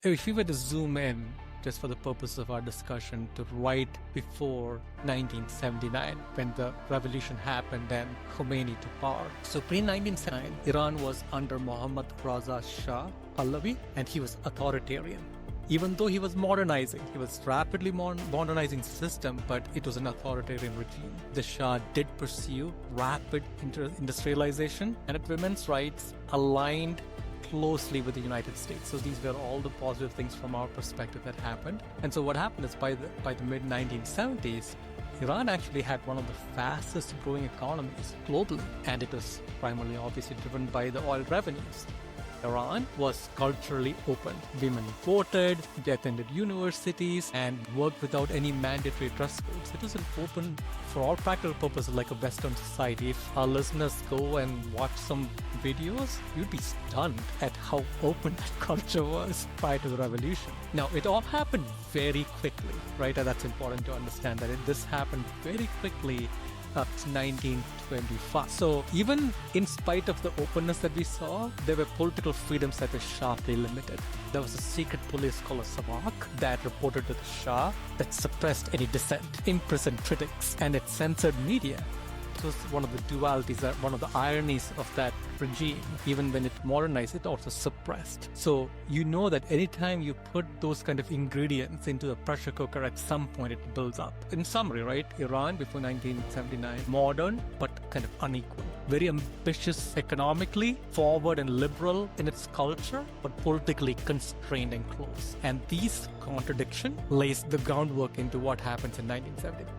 If we were to zoom in, just for the purpose of our discussion, to right before 1979, when the revolution happened and Khomeini took power. So pre-1979, Iran was under Mohammad Raza Shah Pahlavi, and he was authoritarian. Even though he was modernizing, he was rapidly modernizing the system, but it was an authoritarian regime. The Shah did pursue rapid industrialization, and women's rights aligned closely with the United States. So these were all the positive things from our perspective that happened. And so what happened is by the mid-1970s, Iran actually had one of the fastest growing economies globally, and it was primarily obviously driven by the oil revenues. Iran was culturally open. Women voted, they attended universities, and worked without any mandatory dress codes. It was an open, for all practical purposes, like a Western society. If our listeners go and watch some videos, you'd be stunned at how open that culture was prior to the revolution. Now, it all happened very quickly, right? And that's important to understand that this happened very quickly up to 1925. So even in spite of the openness that we saw, there were political freedoms that were sharply limited. There was a secret police called a Savak that reported to the Shah that suppressed any dissent, imprisoned critics, and it censored media. It was one of the dualities, one of the ironies of that regime. Even when it modernized, it also suppressed. So you know that anytime you put those kind of ingredients into a pressure cooker, at some point it builds up. In summary, right, Iran before 1979, modern but kind of unequal. Very ambitious economically, forward and liberal in its culture, but politically constrained and close. And these contradictions lays the groundwork into what happens in 1970.